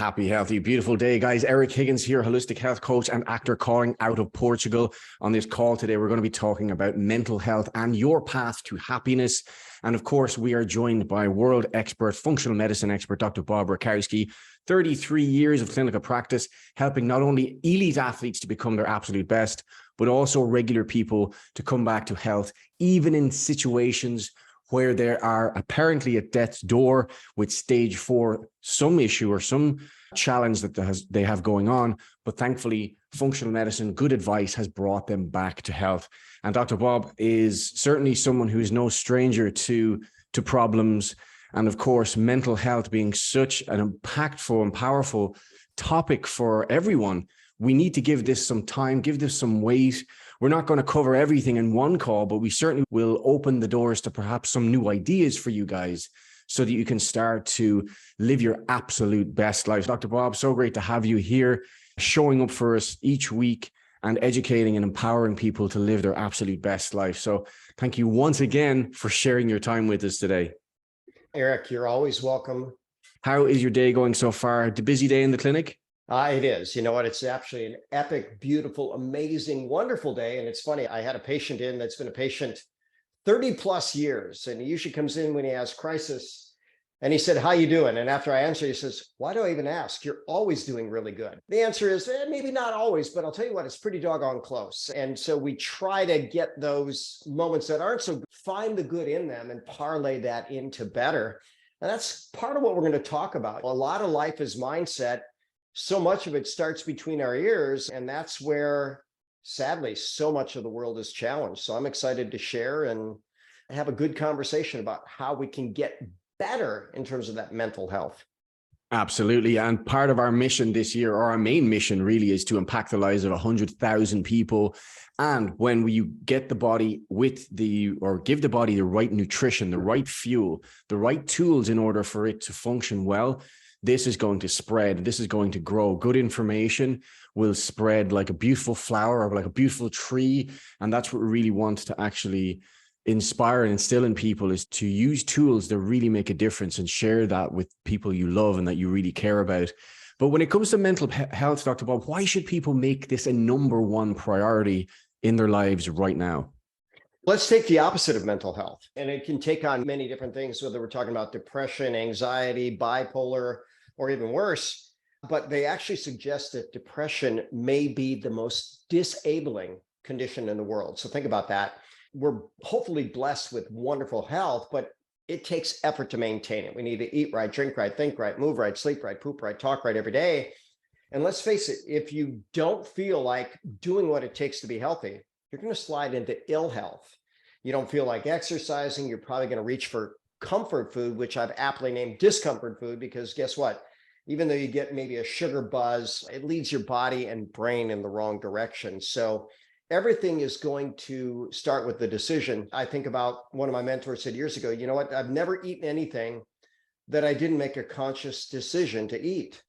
happy, healthy, beautiful day, guys. Eric Higgins here, holistic health coach and actor calling out of Portugal. On this call today, we're going to be talking about mental health and your path to happiness. And of course, we are joined by world expert, functional medicine expert, Dr. Bobrakowski, 33 years of clinical practice, helping not only elite athletes to become their absolute best, but also regular people to come back to health, even in situations where they are apparently at death's door with stage 4, some issue or some challenge that they have going on. But thankfully, functional medicine, good advice has brought them back to health. And Dr. Bob is certainly someone who is no stranger to problems. And of course, mental health being such an impactful and powerful topic for everyone, we need to give this some time, give this some weight. We're not going to cover everything in one call, but we certainly will open the doors to perhaps some new ideas for you guys so that you can start to live your absolute best life. Dr. Bob, so great to have you here, showing up for us each week and educating and empowering people to live their absolute best life. So thank you once again for sharing your time with us today. Eric, you're always welcome. How is your day going so far? A busy day in the clinic? It is. You know what? It's actually an epic, beautiful, amazing, wonderful day. And it's funny, I had a patient in that's been a patient 30 plus years. And he usually comes in when he has crisis. And he said, "How you doing?" And after I answer, he says, "Why do I even ask? You're always doing really good." The answer is maybe not always, but I'll tell you what, it's pretty doggone close. And so we try to get those moments that aren't so good, find the good in them and parlay that into better. And that's part of what we're going to talk about. A lot of life is mindset. So much of it starts between our ears, and that's where, sadly, so much of the world is challenged. So I'm excited to share and have a good conversation about how we can get better in terms of that mental health. Absolutely. And part of our mission this year, or our main mission really, is to impact the lives of 100,000 people. And when we get the body give the body the right nutrition, the right fuel, the right tools in order for it to function well, this is going to spread. This is going to grow. Good information will spread like a beautiful flower or like a beautiful tree. And that's what we really want to actually inspire and instill in people, is to use tools that really make a difference and share that with people you love and that you really care about. But when it comes to mental health, Dr. Bob, why should people make this a number one priority in their lives right now? Let's take the opposite of mental health. And it can take on many different things, whether we're talking about depression, anxiety, bipolar, or even worse. But they actually suggest that depression may be the most disabling condition in the world. So think about that. We're hopefully blessed with wonderful health, but it takes effort to maintain it. We need to eat right, drink right, think right, move right, sleep right, poop right, talk right every day. And let's face it, if you don't feel like doing what it takes to be healthy, you're going to slide into ill health. You don't feel like exercising, you're probably going to reach for comfort food, which I've aptly named discomfort food, because guess what? Even though you get maybe a sugar buzz, it leads your body and brain in the wrong direction. So everything is going to start with the decision. I think about one of my mentors said years ago, you know what? I've never eaten anything that I didn't make a conscious decision to eat.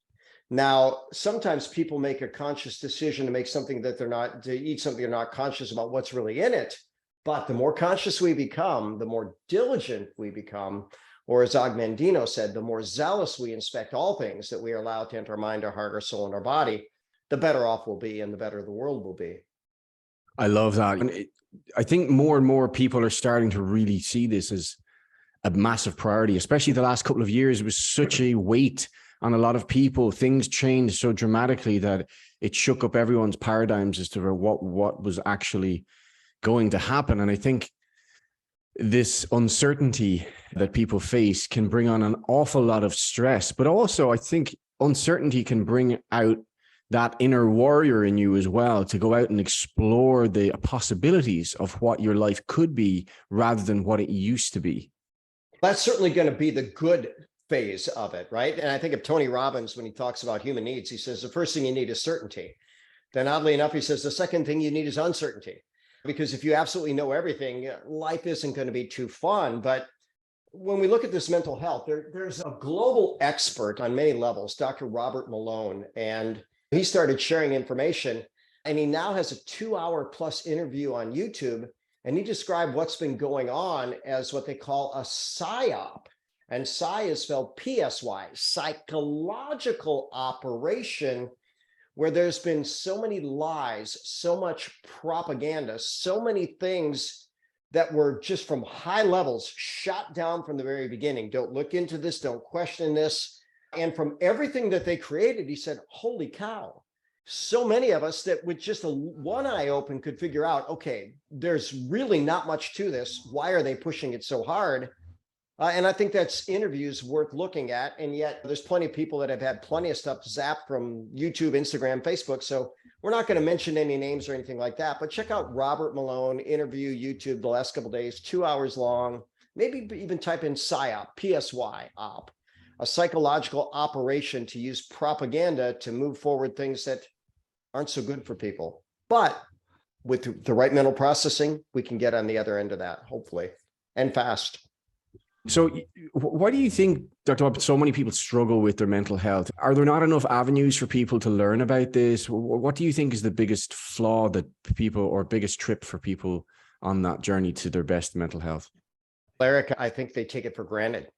Now, sometimes people make a conscious decision to make something that to eat something they're not conscious about what's really in it. But the more conscious we become, the more diligent we become, or as Agamemnon said, the more zealous we inspect all things that we are allowed to enter our mind, our heart, our soul, and our body, the better off we'll be and the better the world will be. I love that. And I think more and more people are starting to really see this as a massive priority, especially the last couple of years. It was such a weight on a lot of people. Things changed so dramatically that it shook up everyone's paradigms as to what was actually going to happen. And I think this uncertainty that people face can bring on an awful lot of stress, but also I think uncertainty can bring out that inner warrior in you as well, to go out and explore the possibilities of what your life could be rather than what it used to be. That's certainly going to be the good phase of it, right? And I think of Tony Robbins when he talks about human needs, he says the first thing you need is certainty. Then oddly enough, he says the second thing you need is uncertainty. Because if you absolutely know everything, life isn't going to be too fun. But when we look at this mental health, there's a global expert on many levels, Dr. Robert Malone, and he started sharing information, and he now has a 2-hour plus interview on YouTube. And he described what's been going on as what they call a PSYOP. And psy is spelled PSY, psychological operation, where there's been so many lies, so much propaganda, so many things that were just from high levels shot down from the very beginning. Don't look into this, don't question this. And from everything that they created, he said, holy cow, so many of us that with just one eye open could figure out, okay, there's really not much to this. Why are they pushing it so hard? And I think that's interviews worth looking at. And yet there's plenty of people that have had plenty of stuff zapped from YouTube, Instagram, Facebook. So we're not going to mention any names or anything like that, but check out Robert Malone interview YouTube the last couple of days, 2 hours long. Maybe even type in PSYOP, PSY-OP, a psychological operation to use propaganda to move forward things that aren't so good for people. But with the right mental processing, we can get on the other end of that, hopefully, and fast. So why do you think, Dr. Bob, so many people struggle with their mental health? Are there not enough avenues for people to learn about this? What do you think is the biggest flaw that people, or biggest trip for people on that journey to their best mental health? Eric, I think they take it for granted.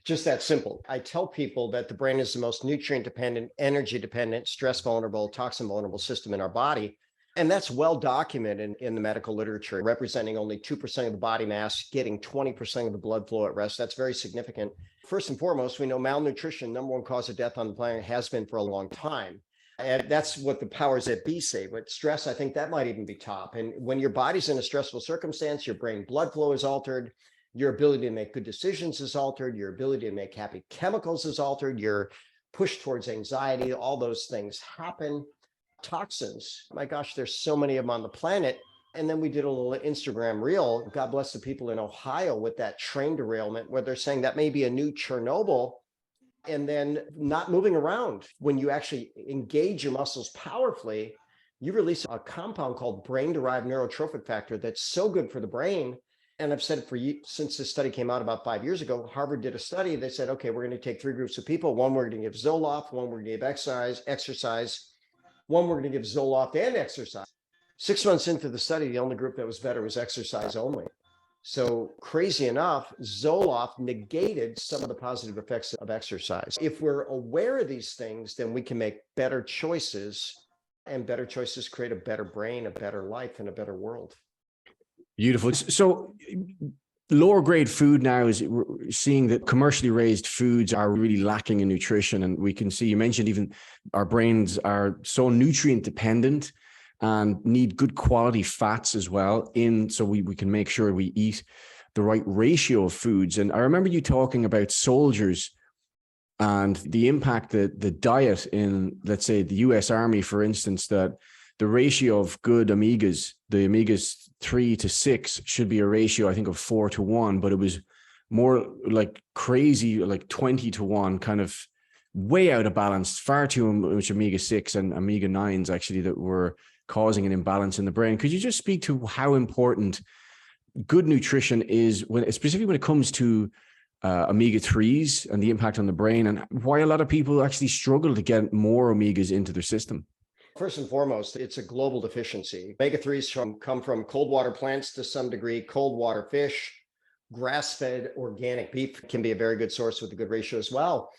Just that simple. I tell people that the brain is the most nutrient dependent, energy dependent, stress vulnerable, toxin vulnerable system in our body. And that's well documented in the medical literature, representing only 2% of the body mass, getting 20% of the blood flow at rest. That's very significant. First and foremost, we know malnutrition, number one cause of death on the planet, has been for a long time. And that's what the powers that be say. But stress, I think that might even be top. And when your body's in a stressful circumstance, your brain blood flow is altered, your ability to make good decisions is altered, your ability to make happy chemicals is altered, your push towards anxiety, all those things happen. Toxins, my gosh, there's so many of them on the planet. And then we did a little Instagram reel, God bless the people in Ohio, with that train derailment where they're saying that may be a new Chernobyl, and then not moving around. When you actually engage your muscles powerfully, you release a compound called brain-derived neurotrophic factor that's so good for the brain. And I've said it for you since this study came out about 5 years ago. Harvard did a study. They said, okay, we're going to take 3 groups of people. One, we're going to give Zoloft. One, we're going to give exercise. One, we're going to give Zoloft and exercise. 6 months into the study, the only group that was better was exercise only. So crazy enough, Zoloft negated some of the positive effects of exercise. If we're aware of these things, then we can make better choices, and better choices create a better brain, a better life, and a better world. Beautiful. So lower grade food now is seeing that commercially raised foods are really lacking in nutrition. And we can see, you mentioned even our brains are so nutrient dependent and need good quality fats as well so we can make sure we eat the right ratio of foods. And I remember you talking about soldiers and the impact that the diet in, let's say, the US Army, for instance, that the ratio of good omegas, the omegas 3 to 6 should be a ratio, I think, of 4 to 1, but it was more like crazy, like 20 to 1, kind of way out of balance, far too much omega 6 and omega 9s actually that were causing an imbalance in the brain. Could you just speak to how important good nutrition is, especially when it comes to omega 3s and the impact on the brain, and why a lot of people actually struggle to get more omegas into their system? First and foremost, it's a global deficiency. Omega-3s come from cold water plants to some degree, cold water fish, grass-fed organic beef can be a very good source with a good ratio as well.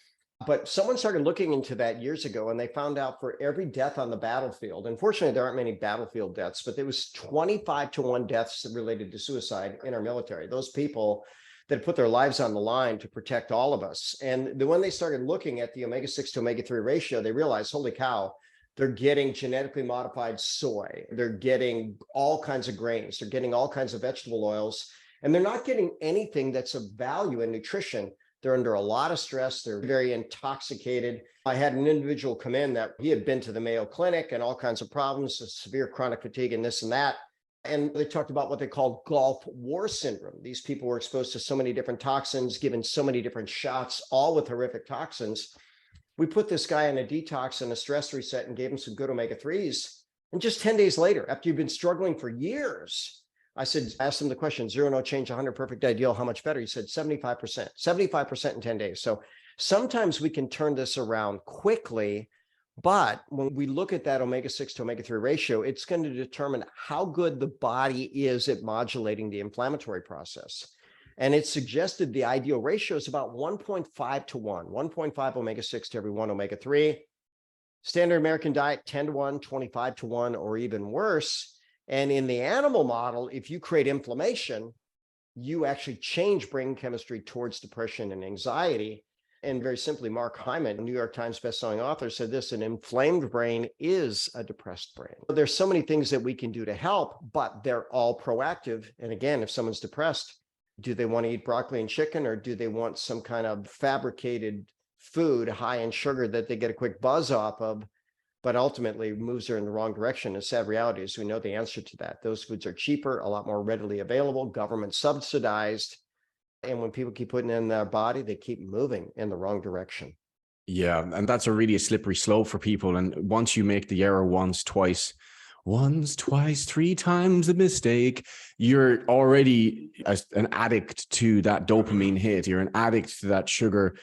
But someone started looking into that years ago, and they found out for every death on the battlefield, unfortunately, there aren't many battlefield deaths, but there was 25 to 1 deaths related to suicide in our military. Those people that put their lives on the line to protect all of us. And when they started looking at the omega-6 to omega-3 ratio, they realized, holy cow, they're getting genetically modified soy. They're getting all kinds of grains. They're getting all kinds of vegetable oils. And they're not getting anything that's of value in nutrition. They're under a lot of stress. They're very intoxicated. I had an individual come in that he had been to the Mayo Clinic and all kinds of problems, severe chronic fatigue and this and that. And they talked about what they called Gulf War syndrome. These people were exposed to so many different toxins, given so many different shots, all with horrific toxins. We put this guy on a detox and a stress reset and gave him some good omega-3s. And just 10 days later, after you've been struggling for years, I asked him the question, 0, no change, 100, perfect, ideal, how much better? He said 75% in 10 days. So sometimes we can turn this around quickly, but when we look at that omega-6 to omega-3 ratio, it's going to determine how good the body is at modulating the inflammatory process. And it suggested the ideal ratio is about 1.5 to 1, 1.5 omega-6 to every 1 omega-3. Standard American diet, 10 to 1, 25 to 1, or even worse. And in the animal model, if you create inflammation, you actually change brain chemistry towards depression and anxiety. And very simply, Mark Hyman, a New York Times bestselling author, said this: an inflamed brain is a depressed brain. There's so many things that we can do to help, but they're all proactive. And again, if someone's depressed, do they want to eat broccoli and chicken, or do they want some kind of fabricated food high in sugar that they get a quick buzz off of, but ultimately moves her in the wrong direction? The sad reality is we know the answer to that. Those foods are cheaper, a lot more readily available, government subsidized. And when people keep putting it in their body, they keep moving in the wrong direction. Yeah. And that's a slippery slope for people. And once you make the error once, twice, 3 times a mistake, you're already an addict to that dopamine hit. You're an addict to that sugar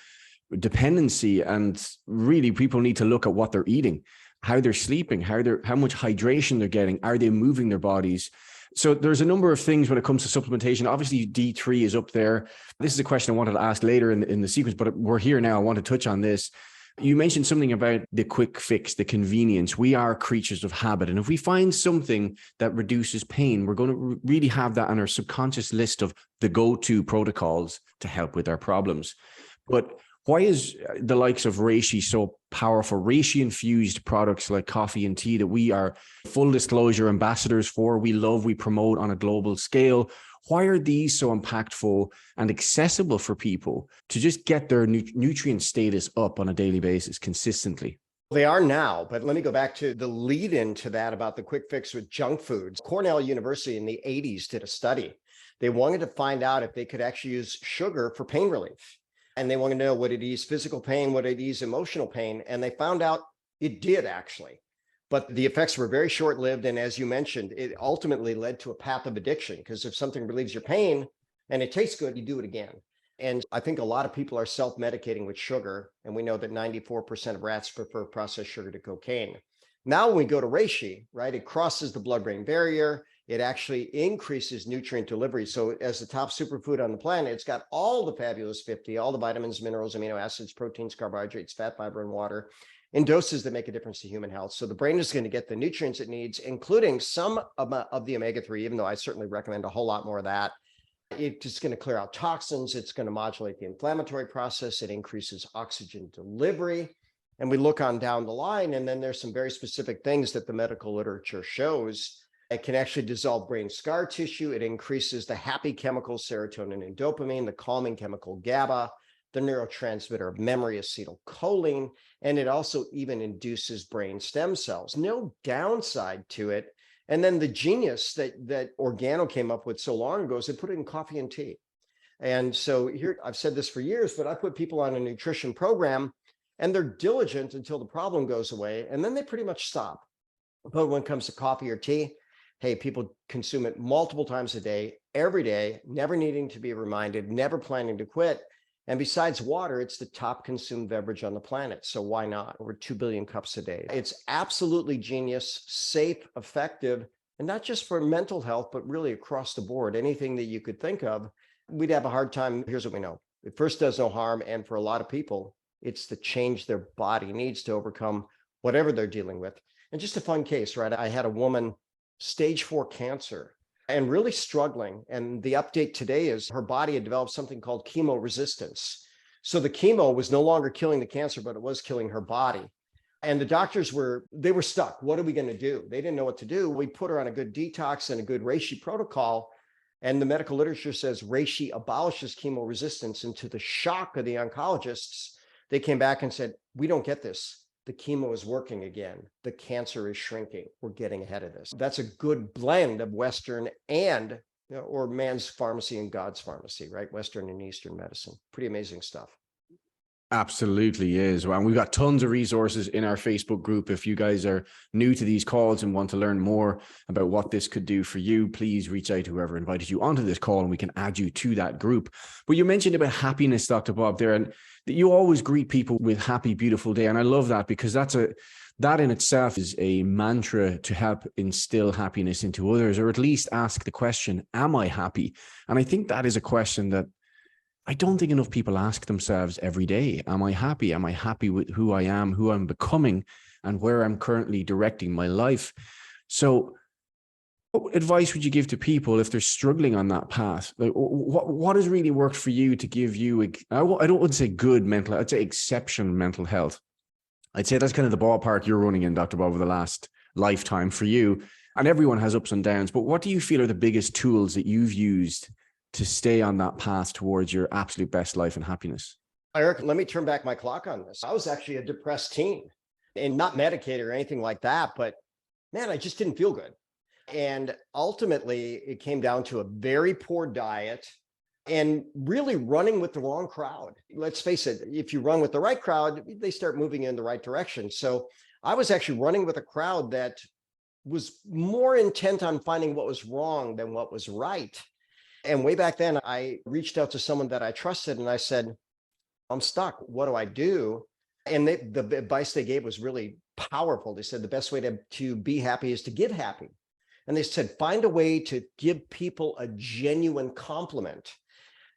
dependency. And really, people need to look at what they're eating, how they're sleeping, how much hydration they're getting, are they moving their bodies? So there's a number of things when it comes to supplementation. Obviously, D3 is up there. This is a question I wanted to ask later in the sequence, but we're here now. I want to touch on this. You mentioned something about the quick fix, the convenience. We are creatures of habit. And if we find something that reduces pain, we're going to really have that on our subconscious list of the go-to protocols to help with our problems. But why is the likes of Reishi so powerful? Reishi infused products like coffee and tea that we are full disclosure ambassadors for, we love, we promote on a global scale. Why are these so impactful and accessible for people to just get their nutrient status up on a daily basis consistently? They are now, but let me go back to the lead into that about the quick fix with junk foods. Cornell University in the 80s did a study. They wanted to find out if they could actually use sugar for pain relief. And they want to know, would it ease physical pain? Would it ease emotional pain? And they found out it did, actually. But the effects were very short-lived. And as you mentioned, it ultimately led to a path of addiction, because if something relieves your pain and it tastes good, you do it again. And I think a lot of people are self-medicating with sugar. And we know that 94% of rats prefer processed sugar to cocaine. Now, when we go to Reishi, right, it crosses the blood-brain barrier. It actually increases nutrient delivery. So as the top superfood on the planet, it's got all the fabulous 50, all the vitamins, minerals, amino acids, proteins, carbohydrates, fat, fiber, and water in doses that make a difference to human health. So the brain is going to get the nutrients it needs, including some of the omega-3, even though I certainly recommend a whole lot more of that. It's just going to clear out toxins. It's going to modulate the inflammatory process. It increases oxygen delivery. And we look on down the line, and then there's some very specific things that the medical literature shows. It can actually dissolve brain scar tissue. It increases the happy chemicals, serotonin and dopamine, the calming chemical GABA, the neurotransmitter of memory, acetylcholine, and it also even induces brain stem cells. No downside to it. And then the genius that Organo came up with so long ago is they put it in coffee and tea. And so here, I've said this for years, but I put people on a nutrition program and they're diligent until the problem goes away, and then they pretty much stop. But when it comes to coffee or tea, hey, people consume it multiple times a day, every day, never needing to be reminded, never planning to quit. And besides water, it's the top consumed beverage on the planet. So why not? Over 2 billion cups a day. It's absolutely genius, safe, effective, and not just for mental health, but really across the board. Anything that you could think of, we'd have a hard time. Here's what we know. It first does no harm. And for a lot of people, it's the change their body needs to overcome whatever they're dealing with. And just a fun case, right? I had a woman, stage 4 cancer, and really struggling. And the update today is her body had developed something called chemo resistance. So the chemo was no longer killing the cancer, but it was killing her body. And the doctors were stuck. What are we going to do? They didn't know what to do. We put her on a good detox and a good Reishi protocol. And the medical literature says Reishi abolishes chemo resistance. And to the shock of the oncologists, they came back and said, we don't get this. The chemo is working again. The cancer is shrinking. We're getting ahead of this. That's a good blend of Western and, or man's pharmacy and God's pharmacy, right? Western and Eastern medicine. Pretty amazing stuff. Absolutely is. Well, and we've got tons of resources in our Facebook group. If you guys are new to these calls and want to learn more about what this could do for you, please reach out to whoever invited you onto this call and we can add you to that group. But you mentioned about happiness, Dr. Bob, there, and you always greet people with happy, beautiful day. And I love that because that's that in itself is a mantra to help instill happiness into others, or at least ask the question, am I happy? And I think that is a question that I don't think enough people ask themselves every day. Am I happy? Am I happy with who I am, who I'm becoming, and where I'm currently directing my life? So what advice would you give to people if they're struggling on that path? Like, what has really worked for you to give you, I don't want to say good mental, I'd say exceptional mental health. I'd say that's kind of the ballpark you're running in, Dr. Bob, over the last lifetime for you. And everyone has ups and downs, but what do you feel are the biggest tools that you've used to stay on that path towards your absolute best life and happiness? Eric, let me turn back my clock on this. I was actually a depressed teen and not medicated or anything like that, but man, I just didn't feel good. And ultimately, it came down to a very poor diet and really running with the wrong crowd. Let's face it, if you run with the right crowd, they start moving in the right direction. So I was actually running with a crowd that was more intent on finding what was wrong than what was right. And way back then, I reached out to someone that I trusted and I said, I'm stuck. What do I do? And the advice they gave was really powerful. They said the best way to be happy is to give happy. And they said, find a way to give people a genuine compliment.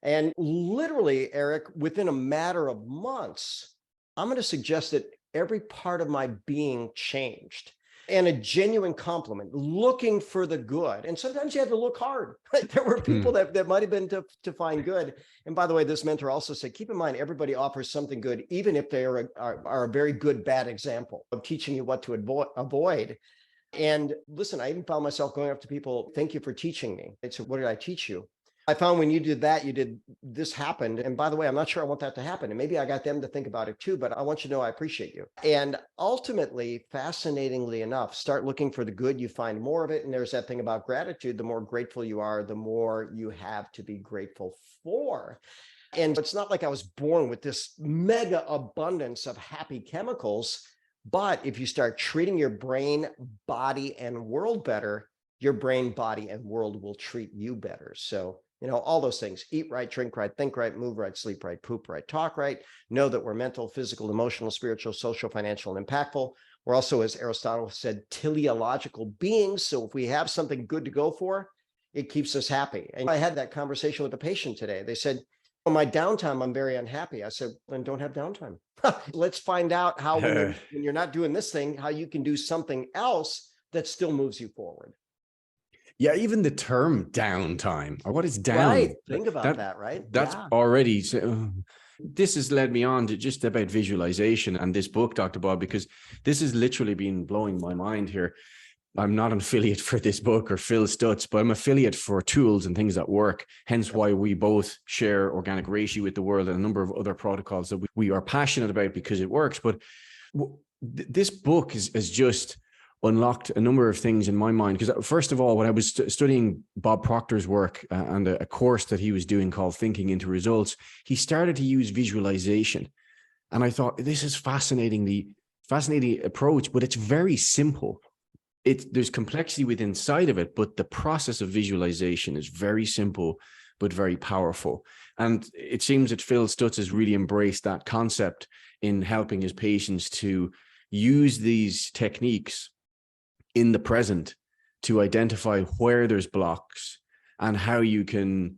And literally, Eric, within a matter of months, I'm going to suggest that every part of my being changed. And a genuine compliment, looking for the good. And sometimes you have to look hard. Right? There were people that might have been to find good. And by the way, this mentor also said, keep in mind, everybody offers something good, even if they are a very good, bad example of teaching you what to avoid. And listen, I even found myself going up to people, thank you for teaching me. I said, what did I teach you? I found when you did that, this happened. And by the way, I'm not sure I want that to happen. And maybe I got them to think about it too, but I want you to know I appreciate you. And ultimately, fascinatingly enough, start looking for the good, you find more of it. And there's that thing about gratitude. The more grateful you are, the more you have to be grateful for. And it's not like I was born with this mega abundance of happy chemicals. But if you start treating your brain, body, and world better, your brain, body, and world will treat you better. So, all those things: eat right, drink right, think right, move right, sleep right, poop right, talk right. Know that we're mental, physical, emotional, spiritual, social, financial, and impactful. We're also, as Aristotle said, teleological beings. So if we have something good to go for, it keeps us happy. And I had that conversation with a patient today. They said, on my downtime, I'm very unhappy. I said, then don't have downtime. Let's find out how, when you're not doing this thing, how you can do something else that still moves you forward. Yeah, even the term downtime, or what is down? Right. Think about that, right? That's already, this has led me on to just about visualization and this book, Dr. Bob, because this has literally been blowing my mind here. I'm not an affiliate for this book or Phil Stutz, but I'm affiliate for tools and things that work. Hence why we both share organic reishi with the world and a number of other protocols that we are passionate about because it works. But this book has just unlocked a number of things in my mind. Because first of all, when I was studying Bob Proctor's work and a course that he was doing called Thinking into Results, he started to use visualization. And I thought, this is fascinating approach, but it's very simple. There's complexity within inside of it, but the process of visualization is very simple, but very powerful. And it seems that Phil Stutz has really embraced that concept in helping his patients to use these techniques in the present to identify where there's blocks and how you can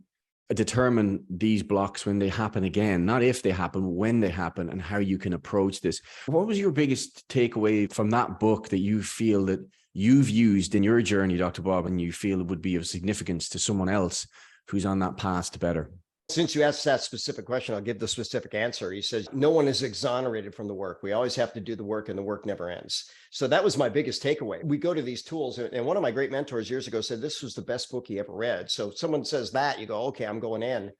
determine these blocks when they happen again, not if they happen, when they happen, and how you can approach this. What was your biggest takeaway from that book that you feel that you've used in your journey, Dr. Bob, and you feel it would be of significance to someone else who's on that path to better? Since you asked that specific question, I'll give the specific answer. He says, no one is exonerated from the work. We always have to do the work and the work never ends. So that was my biggest takeaway. We go to these tools, and one of my great mentors years ago said, this was the best book he ever read. So if someone says that, you go, okay, I'm going in.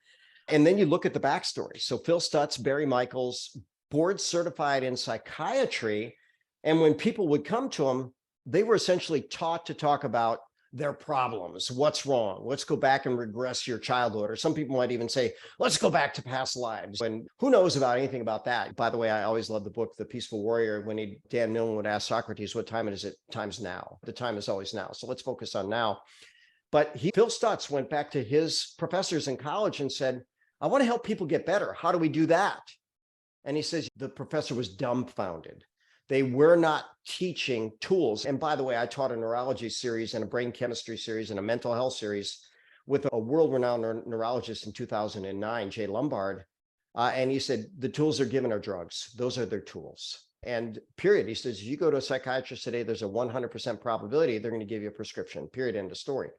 And then you look at the backstory. So Phil Stutz, Barry Michaels, board certified in psychiatry. And when people would come to him, they were essentially taught to talk about their problems. What's wrong? Let's go back and regress your childhood. Or some people might even say, let's go back to past lives. And who knows about anything about that? By the way, I always love the book, The Peaceful Warrior, when Dan Milne would ask Socrates, what time is it? Time's now. The time is always now. So let's focus on now. But Phil Stutz went back to his professors in college and said, I want to help people get better. How do we do that? And he says, the professor was dumbfounded. They were not teaching tools. And by the way, I taught a neurology series and a brain chemistry series and a mental health series with a world-renowned neurologist in 2009, Jay Lombard. And he said, the tools they're given are drugs. Those are their tools. And period. He says, if you go to a psychiatrist today, there's a 100% probability they're going to give you a prescription, period, end of story.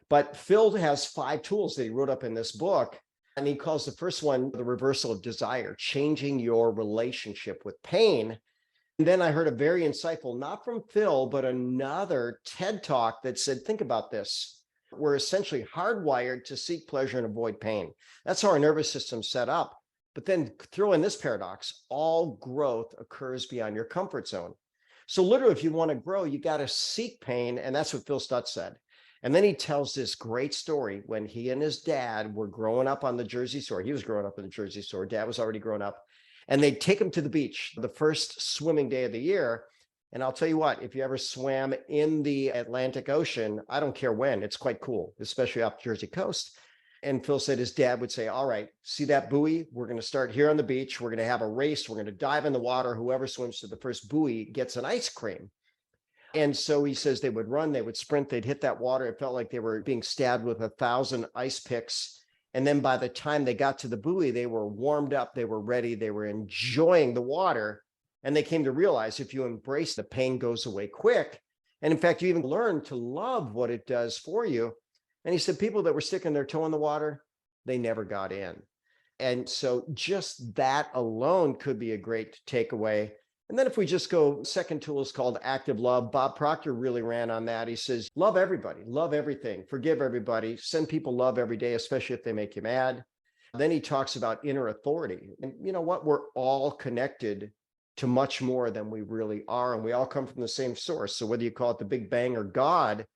But Phil has 5 tools that he wrote up in this book. And he calls the first one the reversal of desire, changing your relationship with pain. And then I heard a very insightful, not from Phil, but another TED Talk that said, think about this. We're essentially hardwired to seek pleasure and avoid pain. That's how our nervous system's set up. But then throw in this paradox, all growth occurs beyond your comfort zone. So literally, if you want to grow, you got to seek pain. And that's what Phil Stutz said. And then he tells this great story when he and his dad were growing up on the Jersey Shore. He was growing up on the Jersey Shore. Dad was already grown up. And they'd take him to the beach the first swimming day of the year. And I'll tell you what, if you ever swam in the Atlantic Ocean, I don't care when, it's quite cool, especially off the Jersey coast. And Phil said his dad would say, all right, see that buoy? We're going to start here on the beach. We're going to have a race. We're going to dive in the water. Whoever swims to the first buoy gets an ice cream. And so he says they would run, they would sprint, they'd hit that water. It felt like they were being stabbed with 1,000 ice picks. And then by the time they got to the buoy, they were warmed up, they were ready, they were enjoying the water. And they came to realize if you embrace, the pain goes away quick. And in fact, you even learn to love what it does for you. And he said people that were sticking their toe in the water, they never got in. And so just that alone could be a great takeaway. And then if we just go, second tool is called active love. Bob Proctor really ran on that. He says, love everybody, love everything, forgive everybody, send people love every day, especially if they make you mad. Then he talks about inner authority. And you know what? We're all connected to much more than we really are. And we all come from the same source. So whether you call it the Big Bang or God,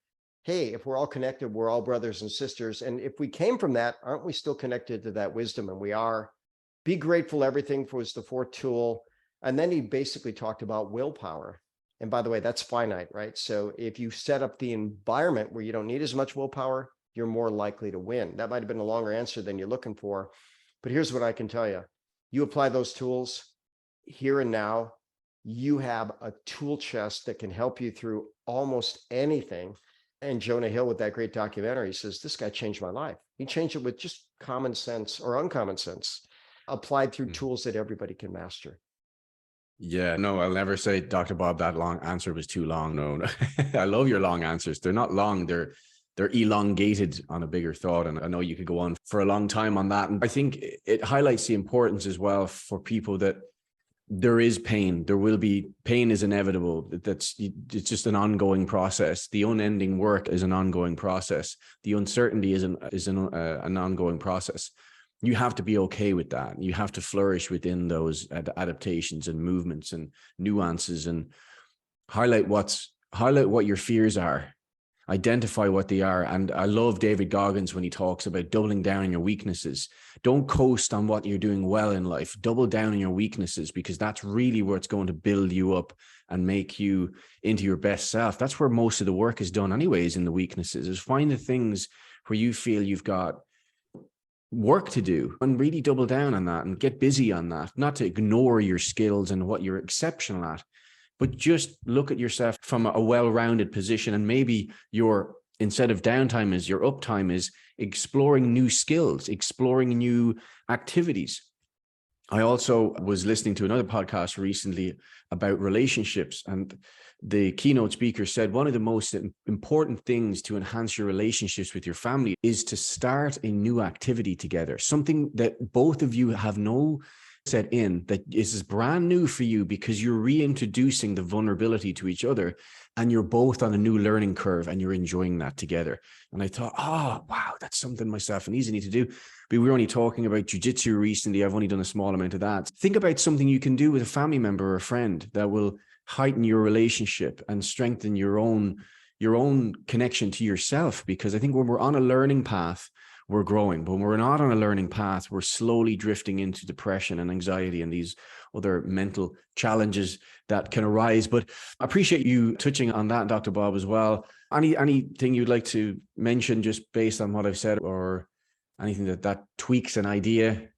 hey, if we're all connected, we're all brothers and sisters. And if we came from that, aren't we still connected to that wisdom? And we are. Be grateful everything was the fourth tool. And then he basically talked about willpower. And by the way, that's finite, right? So if you set up the environment where you don't need as much willpower, you're more likely to win. That might have been a longer answer than you're looking for. But here's what I can tell you. You apply those tools here and now, you have a tool chest that can help you through almost anything. And Jonah Hill, with that great documentary, says, this guy changed my life. He changed it with just common sense or uncommon sense, applied through tools that everybody can master. Yeah, no, I'll never say, Dr. Bob, that long answer was too long. No. I love your long answers. They're not long. They're elongated on a bigger thought. And I know you could go on for a long time on that. And I think it highlights the importance as well for people that there is pain. There will be pain is inevitable. It's just an ongoing process. The unending work is an ongoing process. The uncertainty is an ongoing process. You have to be okay with that. You have to flourish within those adaptations and movements and nuances, and highlight what your fears are. Identify what they are. And I love David Goggins when he talks about doubling down on your weaknesses. Don't coast on what you're doing well in life. Double down on your weaknesses, because that's really where it's going to build you up and make you into your best self. That's where most of the work is done anyways, in the weaknesses, is find the things where you feel you've got work to do and really double down on that and get busy on that. Not to ignore your skills and what you're exceptional at, but just look at yourself from a well-rounded position. And maybe your, instead of downtime is your uptime is exploring new skills, exploring new activities. I also was listening to another podcast recently about relationships, and the keynote speaker said one of the most important things to enhance your relationships with your family is to start a new activity together, something that both of you have no set in, that is brand new for you, because you're reintroducing the vulnerability to each other, and you're both on a new learning curve and you're enjoying that together. And I thought, oh, wow, that's something myself and Easy need to do. But we were only talking about jiu-jitsu recently. I've only done a small amount of that. Think about something you can do with a family member or a friend that will heighten your relationship and strengthen your own connection to yourself. Because I think when we're on a learning path, we're growing. But when we're not on a learning path, we're slowly drifting into depression and anxiety and these other mental challenges that can arise. But I appreciate you touching on that, Dr. Bob, as well. Anything you'd like to mention just based on what I've said, or anything that tweaks an idea?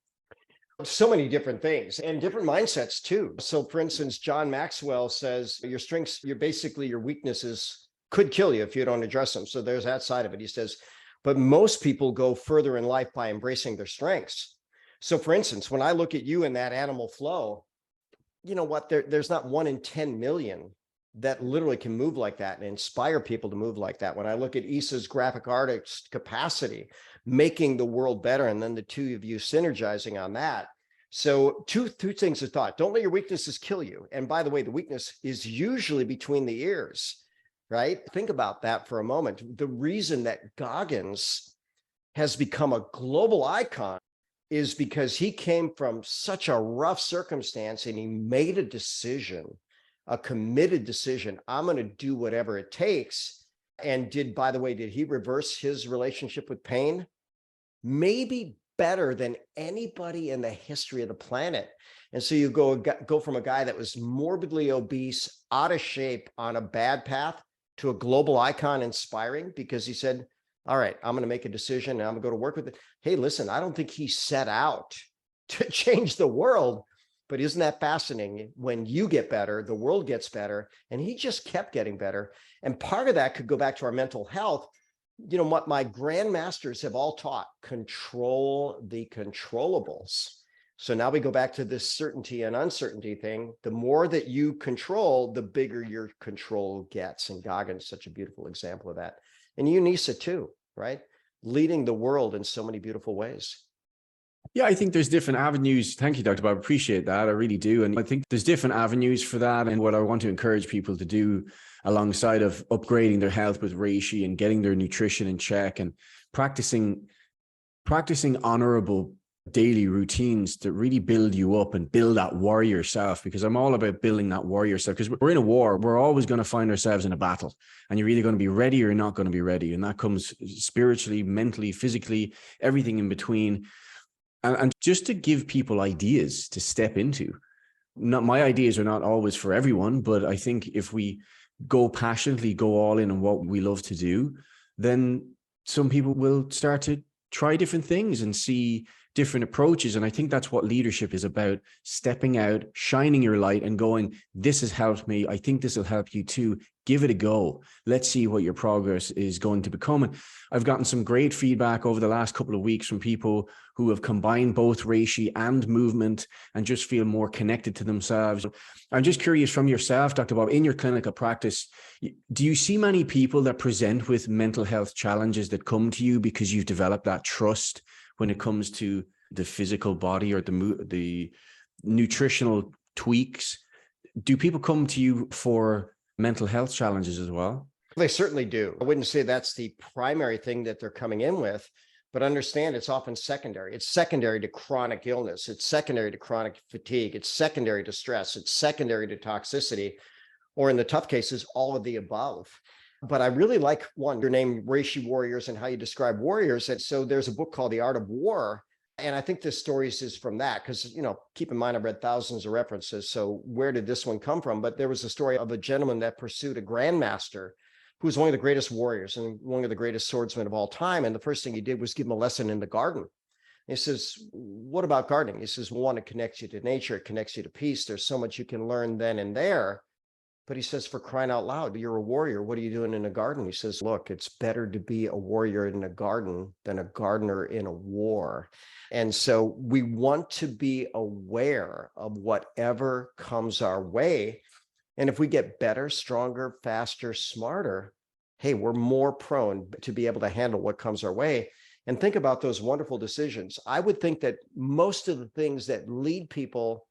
So many different things and different mindsets too. So for instance, John Maxwell says your strengths, your weaknesses could kill you if you don't address them. So there's that side of it. He says, but most people go further in life by embracing their strengths. So for instance, when I look at you in that animal flow, you know what, there's not 1 in 10 million that literally can move like that and inspire people to move like that. When I look at Issa's graphic artist capacity, making the world better, and then the two of you synergizing on that. So two things of thought. Don't let your weaknesses kill you. And by the way, the weakness is usually between the ears, right? Think about that for a moment. The reason that Goggins has become a global icon is because he came from such a rough circumstance and he made a decision, a committed decision. I'm going to do whatever it takes. And by the way, did he reverse his relationship with pain? Maybe better than anybody in the history of the planet. And so you go from a guy that was morbidly obese, out of shape, on a bad path, to a global icon, inspiring, because he said, all right, I'm going to make a decision and I'm going to go to work with it. Hey, listen, I don't think he set out to change the world, but isn't that fascinating? When you get better, the world gets better, and he just kept getting better. And part of that could go back to our mental health. You know what my grandmasters have all taught: control the controllables. So now we go back to this certainty and uncertainty thing. The more that you control, the bigger your control gets. And Goggins is such a beautiful example of that. And Unisa too, right? Leading the world in so many beautiful ways. Yeah, I think there's different avenues. Thank you, Dr. Bob. I appreciate that. I really do. And I think there's different avenues for that. And what I want to encourage people to do alongside of upgrading their health with Reishi and getting their nutrition in check and practicing honorable daily routines that really build you up and build that warrior self, because I'm all about building that warrior self, because we're in a war. We're always going to find ourselves in a battle, and you're either going to be ready or you're not going to be ready. And that comes spiritually, mentally, physically, everything in between. And just to give people ideas to step into. Not my ideas are not always for everyone, but I think if we go passionately, go all in on what we love to do, then some people will start to try different things and see different approaches. And I think that's what leadership is about: stepping out, shining your light and going, this has helped me. I think this will help you too. Give it a go. Let's see what your progress is going to become. And I've gotten some great feedback over the last couple of weeks from people who have combined both Reishi and movement and just feel more connected to themselves. I'm just curious, from yourself, Dr. Bob, in your clinical practice, do you see many people that present with mental health challenges that come to you because you've developed that trust when it comes to the physical body or the nutritional tweaks? Do people come to you for mental health challenges as well? They certainly do. I wouldn't say that's the primary thing that they're coming in with, but understand it's often secondary. It's secondary to chronic illness. It's secondary to chronic fatigue. It's secondary to stress. It's secondary to toxicity, or in the tough cases, all of the above. But I really like your name, Reishi Warriors, and how you describe warriors. And so there's a book called The Art of War. And I think this story is from that, because, keep in mind, I've read thousands of references. So where did this one come from? But there was a story of a gentleman that pursued a grandmaster who was one of the greatest warriors and one of the greatest swordsmen of all time. And the first thing he did was give him a lesson in the garden. He says, what about gardening? He says, well, one, it connects you to nature. It connects you to peace. There's so much you can learn then and there. But he says, for crying out loud, you're a warrior. What are you doing in a garden? He says, look, it's better to be a warrior in a garden than a gardener in a war. And so we want to be aware of whatever comes our way. And if we get better, stronger, faster, smarter, hey, we're more prone to be able to handle what comes our way. And think about those wonderful decisions. I would think that most of the things that lead people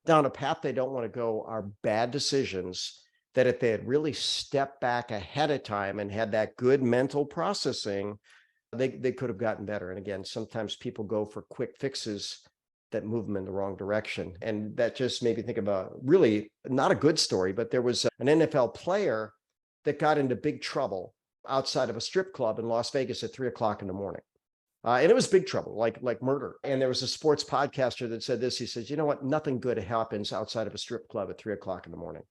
down a path they don't want to go are bad decisions, that if they had really stepped back ahead of time and had that good mental processing, they could have gotten better. And again, sometimes people go for quick fixes that move them in the wrong direction. And that just made me think about really not a good story, but there was an NFL player that got into big trouble outside of a strip club in Las Vegas at 3:00 in the morning. And it was big trouble, like murder. And there was a sports podcaster that said this. He says, you know what? Nothing good happens outside of a strip club at 3:00 in the morning.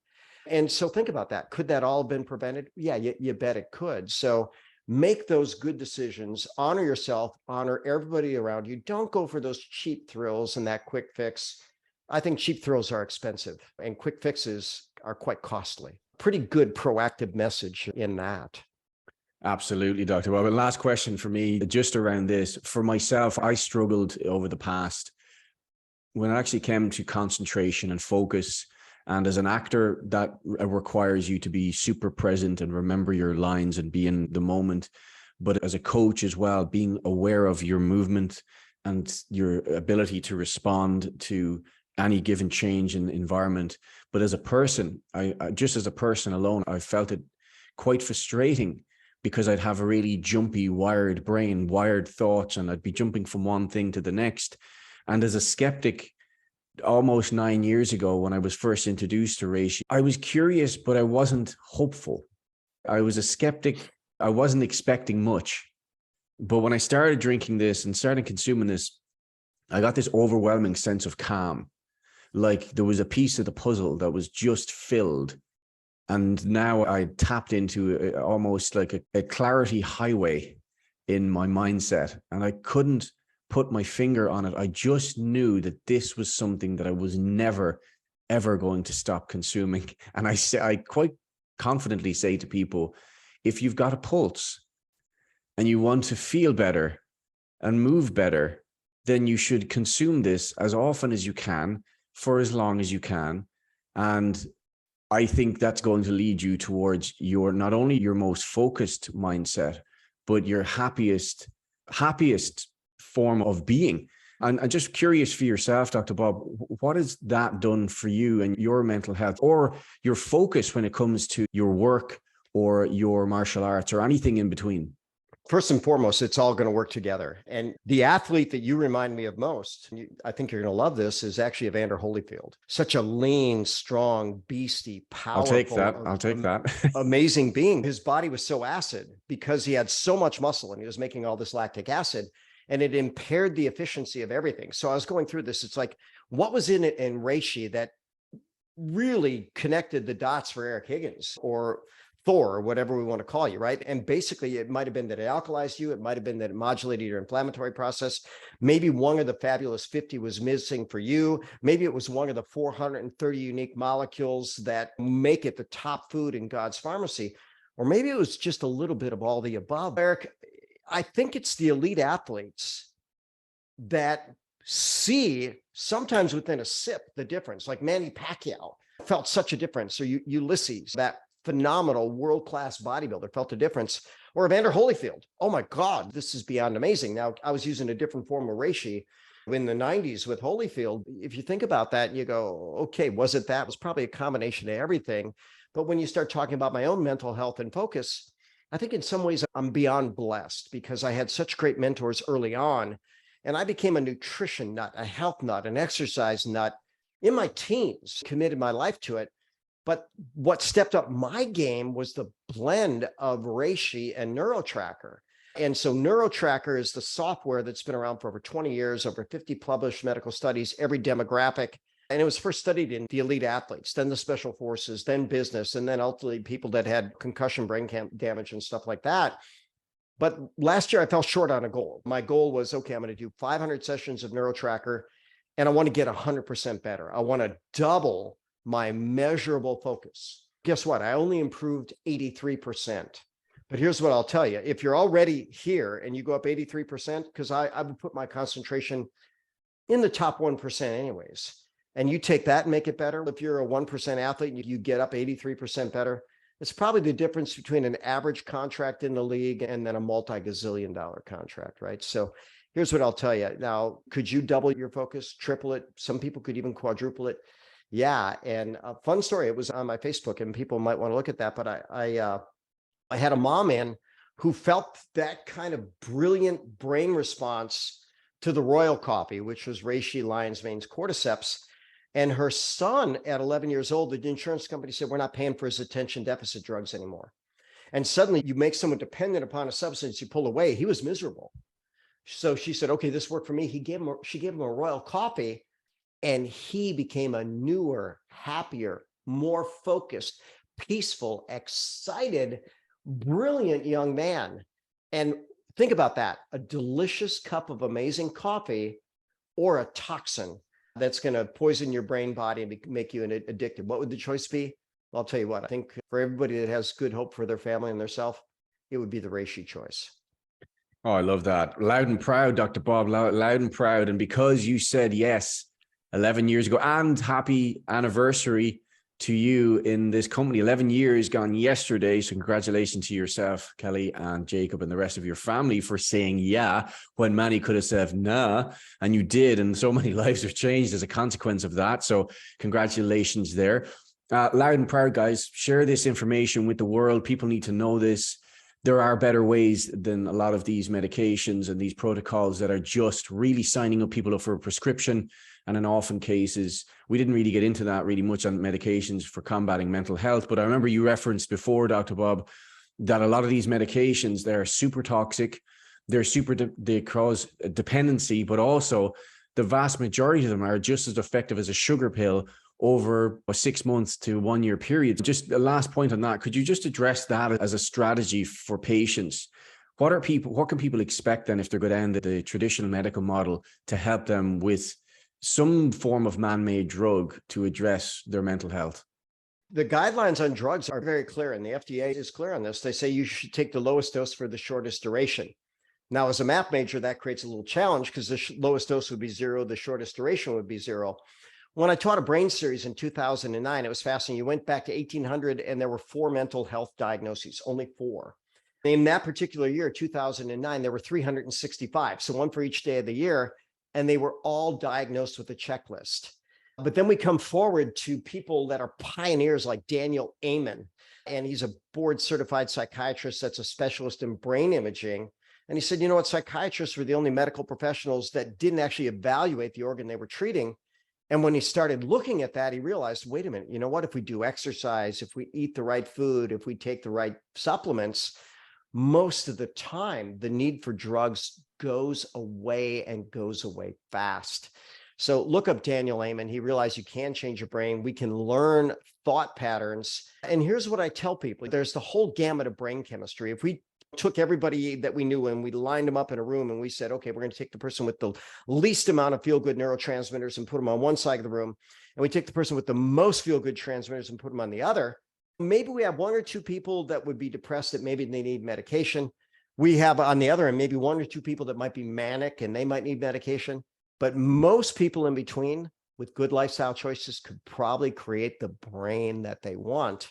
And so think about that. Could that all have been prevented? Yeah, you bet it could. So Make those good decisions, honor yourself, honor everybody around you. Don't go for those cheap thrills and that quick fix. I think cheap thrills are expensive and quick fixes are quite costly. Pretty good proactive message in that. Absolutely, Dr. Bob. And last question for me, just around this. For myself, I struggled over the past when it actually came to concentration and focus. And as an actor, that requires you to be super present and remember your lines and be in the moment. But as a coach as well, being aware of your movement and your ability to respond to any given change in the environment. But as a person, I just as a person alone, I felt it quite frustrating because I'd have a really jumpy, wired brain, wired thoughts, and I'd be jumping from one thing to the next. And as a skeptic, almost 9 years ago, when I was first introduced to Reishi, I was curious, but I wasn't hopeful. I was a skeptic. I wasn't expecting much. But when I started drinking this and started consuming this, I got this overwhelming sense of calm. Like there was a piece of the puzzle that was just filled. And now I tapped into almost like a clarity highway in my mindset. And I couldn't put my finger on it. I just knew that this was something that I was never, ever going to stop consuming. And I quite confidently say to people, if you've got a pulse and you want to feel better and move better, then you should consume this as often as you can for as long as you can. And I think that's going to lead you towards your, not only your most focused mindset, but your happiest form of being. And I'm just curious for yourself, Dr. Bob, what has that done for you and your mental health or your focus when it comes to your work or your martial arts or anything in between? First and foremost, it's all going to work together. And the athlete that you remind me of most, I think you're going to love this, is actually Evander Holyfield. Such a lean, strong, beastie, powerful. I'll take that. Amazing being. His body was so acid because he had so much muscle and he was making all this lactic acid, and it impaired the efficiency of everything. So I was going through this. It's like, what was in it in Reishi that really connected the dots for Eric Higgins or Thor, or whatever we want to call you, right? And basically, it might have been that it alkalized you. It might have been that it modulated your inflammatory process. Maybe one of the fabulous 50 was missing for you. Maybe it was one of the 430 unique molecules that make it the top food in God's pharmacy. Or maybe it was just a little bit of all the above. Eric, I think it's the elite athletes that see sometimes within a sip the difference. Like Manny Pacquiao felt such a difference. Or Ulysses, that phenomenal world-class bodybuilder, felt a difference. Or Evander Holyfield. Oh my God, this is beyond amazing. Now, I was using a different form of Reishi in the 90s with Holyfield. If you think about that, you go, okay, was it that? It was probably a combination of everything. But when you start talking about my own mental health and focus, I think in some ways I'm beyond blessed because I had such great mentors early on. And I became a nutrition nut, a health nut, an exercise nut in my teens, committed my life to it. But what stepped up my game was the blend of Reishi and NeuroTracker. And so NeuroTracker is the software that's been around for over 20 years, over 50 published medical studies, every demographic. And it was first studied in the elite athletes, then the special forces, then business, and then ultimately people that had concussion, brain damage and stuff like that. But last year I fell short on a goal. My goal was, okay, I'm going to do 500 sessions of NeuroTracker and I want to get 100% better. I want to double my measurable focus. Guess what? I only improved 83%. But here's what I'll tell you. If you're already here and you go up 83%, because I would put my concentration in the top 1% anyways, and you take that and make it better. If you're a 1% athlete and you get up 83% better, it's probably the difference between an average contract in the league and then a multi-gazillion dollar contract, right? So here's what I'll tell you. Now, could you double your focus, triple it? Some people could even quadruple it. Yeah. And a fun story, it was on my Facebook and people might want to look at that, but I had a mom in who felt that kind of brilliant brain response to the royal coffee, which was reishi, lion's manes, cordyceps. And her son at 11 years old, the insurance company said, we're not paying for his attention deficit drugs anymore. And suddenly you make someone dependent upon a substance, you pull away. He was miserable. So she said, okay, this worked for me. She gave him a royal coffee and he became a newer, happier, more focused, peaceful, excited, brilliant young man. And think about that, a delicious cup of amazing coffee or a toxin that's going to poison your brain, body, and make you addicted. What would the choice be? Well, I'll tell you what, I think for everybody that has good hope for their family and their self, it would be the Reishi choice. Oh, I love that. Loud and proud, Dr. Bob, loud and proud. And because you said yes 11 years ago, and happy anniversary to you in this company, 11 years gone yesterday. So congratulations to yourself, Kelly, and Jacob, and the rest of your family for saying yeah when many could have said nah, and you did. And so many lives have changed as a consequence of that. So congratulations there. Loud and proud, guys. Share this information with the world. People need to know this. There are better ways than a lot of these medications and these protocols that are just really signing up people up for a prescription. And in often cases, we didn't really get into that really much on medications for combating mental health. But I remember you referenced before, Dr. Bob, that a lot of these medications, they're super toxic. They cause dependency, but also the vast majority of them are just as effective as a sugar pill over a 6 months to 1 year period. Just a last point on that. Could you just address that as a strategy for patients? What can people expect then if they're going down the traditional medical model to help them with some form of man-made drug to address their mental health? The guidelines on drugs are very clear, and the FDA is clear on this. They say you should take the lowest dose for the shortest duration. Now, as a math major, that creates a little challenge because the lowest dose would be 0, the shortest duration would be 0. When I taught a brain series in 2009, it was fascinating. You went back to 1800 and there were 4 mental health diagnoses, only 4. In that particular year, 2009, there were 365, so 1 for each day of the year, and they were all diagnosed with a checklist. But then we come forward to people that are pioneers like Daniel Amen, and he's a board certified psychiatrist that's a specialist in brain imaging. And he said, you know what, psychiatrists were the only medical professionals that didn't actually evaluate the organ they were treating. And when he started looking at that, he realized, wait a minute, you know what, if we do exercise, if we eat the right food, if we take the right supplements, most of the time, the need for drugs goes away and goes away fast. So look up Daniel Amen. He realized you can change your brain. We can learn thought patterns. And here's what I tell people. There's the whole gamut of brain chemistry. If we took everybody that we knew and we lined them up in a room and we said, okay, we're going to take the person with the least amount of feel-good neurotransmitters and put them on one side of the room. And we take the person with the most feel-good transmitters and put them on the other. Maybe we have 1 or 2 people that would be depressed that maybe they need medication. We have on the other end, maybe 1 or 2 people that might be manic and they might need medication. But most people in between with good lifestyle choices could probably create the brain that they want.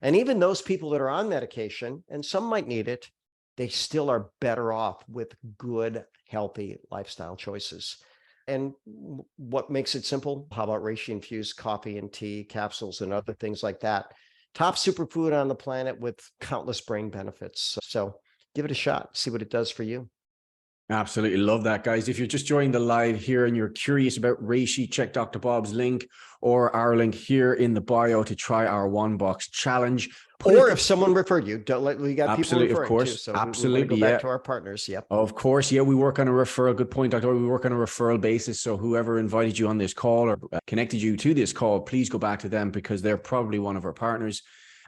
And even those people that are on medication, and some might need it, they still are better off with good, healthy lifestyle choices. And what makes it simple? How about Reishi infused coffee and tea capsules and other things like that? Top superfood on the planet with countless brain benefits. So give it a shot, see what it does for you. Absolutely love that, guys. If you're just joining the live here and you're curious about Reishi, check Dr. Bob's link or our link here in the bio to try our 1-box challenge. Or if someone referred you, don't let we got absolutely, people of course, too, so absolutely, we go back to our partners. Yep, of course, yeah. We work on a referral. Good point, Doctor. We work on a referral basis. So whoever invited you on this call or connected you to this call, please go back to them because they're probably one of our partners,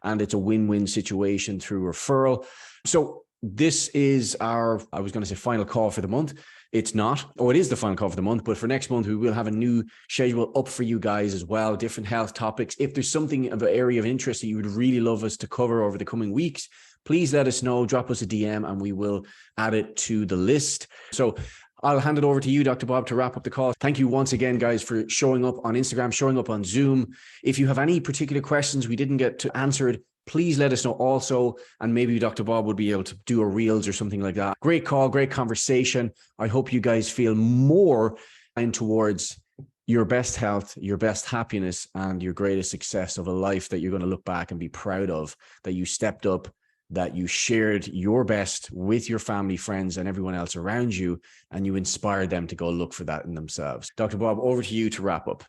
and it's a win-win situation through referral. So this is our, I was going to say final call for the month. It's not. Oh, it is the final call for the month. But for next month, we will have a new schedule up for you guys as well. Different health topics. If there's something of an area of interest that you would really love us to cover over the coming weeks, please let us know. Drop us a DM and we will add it to the list. So I'll hand it over to you, Dr. Bob, to wrap up the call. Thank you once again, guys, for showing up on Instagram, showing up on Zoom. If you have any particular questions we didn't get to answered, please let us know also, and maybe Dr. Bob would be able to do a Reels or something like that. Great call, great conversation. I hope you guys feel more in towards your best health, your best happiness, and your greatest success of a life that you're going to look back and be proud of, that you stepped up, that you shared your best with your family, friends, and everyone else around you, and you inspired them to go look for that in themselves. Dr. Bob, over to you to wrap up.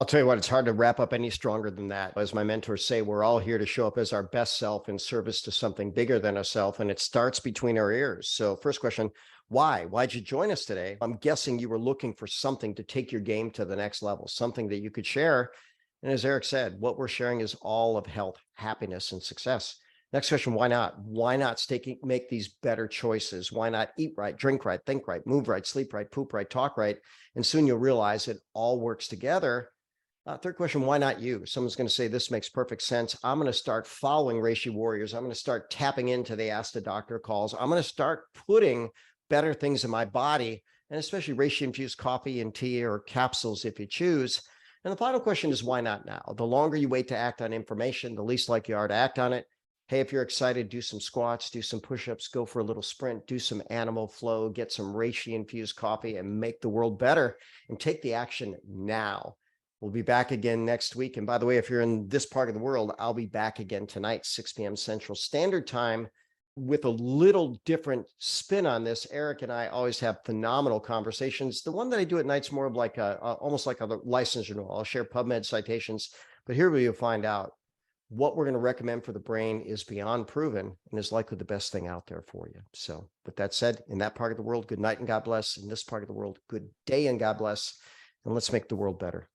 I'll tell you what, it's hard to wrap up any stronger than that. As my mentors say, we're all here to show up as our best self in service to something bigger than ourselves, and it starts between our ears. So first question, why? Why'd you join us today? I'm guessing you were looking for something to take your game to the next level, something that you could share. And as Eric said, what we're sharing is all of health, happiness, and success. Next question, why not? Why not make these better choices? Why not eat right, drink right, think right, move right, sleep right, poop right, talk right? And soon you'll realize it all works together. Third question, why not you? Someone's going to say, this makes perfect sense. I'm going to start following Reishi warriors. I'm going to start tapping into the Ask the Doctor calls. I'm going to start putting better things in my body, and especially Reishi infused coffee and tea or capsules if you choose. And the final question is, why not now? The longer you wait to act on information, the least likely you are to act on it. Hey, if you're excited, do some squats, do some push-ups, go for a little sprint, do some animal flow, get some Reishi infused coffee and make the world better, and take the action now. We'll be back again next week. And by the way, if you're in this part of the world, I'll be back again tonight, 6 p.m. Central Standard Time, with a little different spin on this. Eric and I always have phenomenal conversations. The one that I do at night's more of like almost like a license renewal. I'll share PubMed citations, but here you'll find out what we're going to recommend for the brain is beyond proven and is likely the best thing out there for you. So with that said, in that part of the world, good night and God bless. In this part of the world, good day and God bless. And let's make the world better.